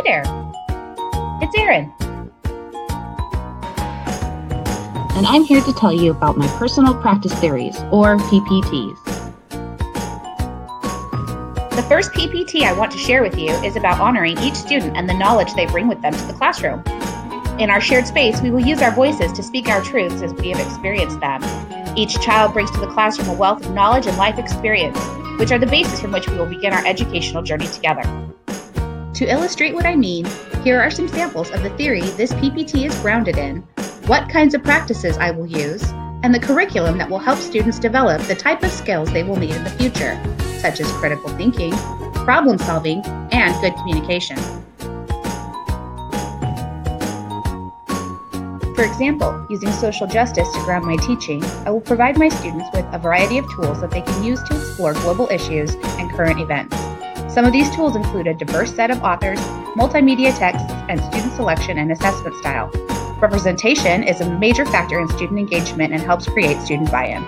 Hi there, it's Erin. And I'm here to tell you about my personal practice theories, or PPTs. The first PPT I want to share with you is about honoring each student and the knowledge they bring with them to the classroom. In our shared space, we will use our voices to speak our truths as we have experienced them. Each child brings to the classroom a wealth of knowledge and life experience, which are the basis from which we will begin our educational journey together. To illustrate what I mean, here are some samples of the theory this PPT is grounded in, what kinds of practices I will use, and the curriculum that will help students develop the type of skills they will need in the future, such as critical thinking, problem solving, and good communication. For example, using social justice to ground my teaching, I will provide my students with a variety of tools that they can use to explore global issues and current events. Some of these tools include a diverse set of authors, multimedia texts, and student selection and assessment style. Representation is a major factor in student engagement and helps create student buy-in.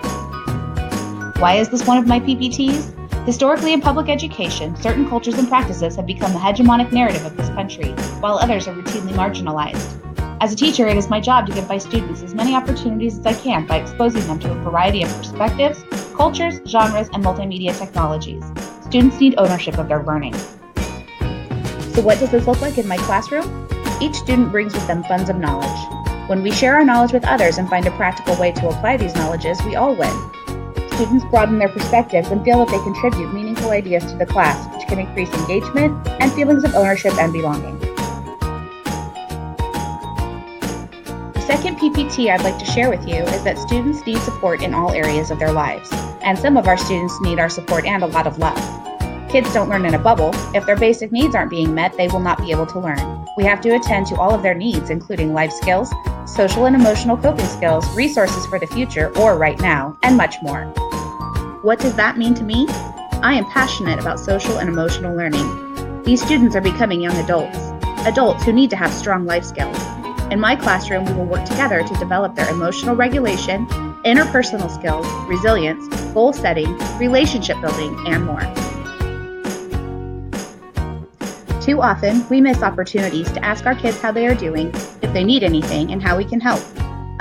Why is this one of my PPTs? Historically, in public education, certain cultures and practices have become the hegemonic narrative of this country, while others are routinely marginalized. As a teacher, it is my job to give my students as many opportunities as I can by exposing them to a variety of perspectives, cultures, genres, and multimedia technologies. Students need ownership of their learning. So what does this look like in my classroom? Each student brings with them funds of knowledge. When we share our knowledge with others and find a practical way to apply these knowledges, we all win. Students broaden their perspectives and feel that they contribute meaningful ideas to the class, which can increase engagement and feelings of ownership and belonging. The second PPT I'd like to share with you is that students need support in all areas of their lives, and some of our students need our support and a lot of love. Kids don't learn in a bubble. If their basic needs aren't being met, they will not be able to learn. We have to attend to all of their needs, including life skills, social and emotional coping skills, resources for the future or right now, and much more. What does that mean to me? I am passionate about social and emotional learning. These students are becoming young adults who need to have strong life skills. In my classroom, we will work together to develop their emotional regulation, interpersonal skills, resilience, goal setting, relationship building, and more. Too often, we miss opportunities to ask our kids how they are doing, if they need anything, and how we can help.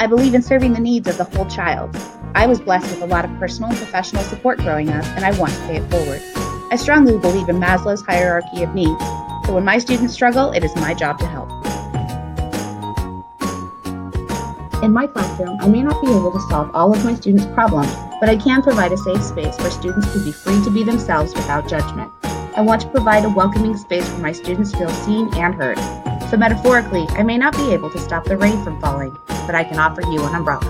I believe in serving the needs of the whole child. I was blessed with a lot of personal and professional support growing up, and I want to pay it forward. I strongly believe in Maslow's hierarchy of needs, so when my students struggle, it is my job to help. In my classroom, I may not be able to solve all of my students' problems, but I can provide a safe space where students can be free to be themselves without judgment. I want to provide a welcoming space where my students feel seen and heard. So metaphorically, I may not be able to stop the rain from falling, but I can offer you an umbrella.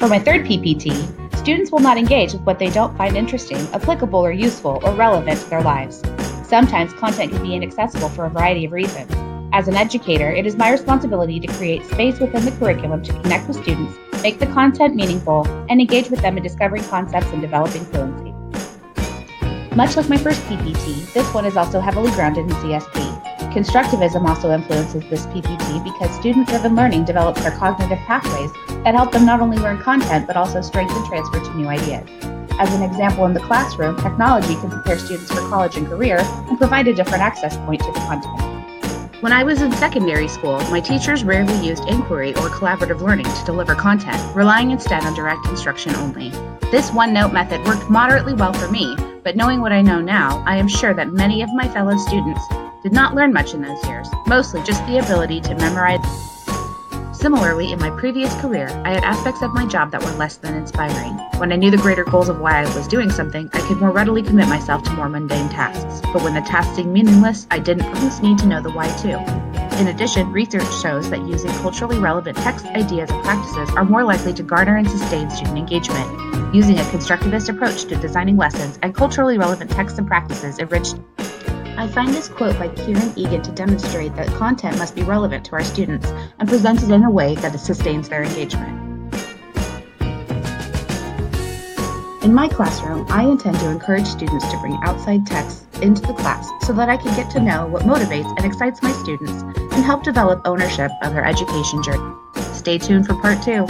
For my third PPT, students will not engage with what they don't find interesting, applicable, or useful, or relevant to their lives. Sometimes content can be inaccessible for a variety of reasons. As an educator, it is my responsibility to create space within the curriculum to connect with students, make the content meaningful, and engage with them in discovering concepts and developing fluency. Much like my first PPT, this one is also heavily grounded in CSP. Constructivism also influences this PPT because student-driven learning develops their cognitive pathways that help them not only learn content, but also strengthen transfer to new ideas. As an example, in the classroom, technology can prepare students for college and career and provide a different access point to the content. When I was in secondary school, my teachers rarely used inquiry or collaborative learning to deliver content, relying instead on direct instruction only. This one-note method worked moderately well for me, but knowing what I know now, I am sure that many of my fellow students did not learn much in those years, mostly just the ability to memorize. Similarly, in my previous career, I had aspects of my job that were less than inspiring. When I knew the greater goals of why I was doing something, I could more readily commit myself to more mundane tasks. But when the tasks seemed meaningless, I didn't always need to know the why too. In addition, research shows that using culturally relevant text, ideas, and practices are more likely to garner and sustain student engagement. Using a constructivist approach to designing lessons and culturally relevant texts and practices enriched. I find this quote by Kieran Egan to demonstrate that content must be relevant to our students and presented in a way that sustains their engagement. In my classroom, I intend to encourage students to bring outside texts into the class so that I can get to know what motivates and excites my students and help develop ownership of their education journey. Stay tuned for part 2.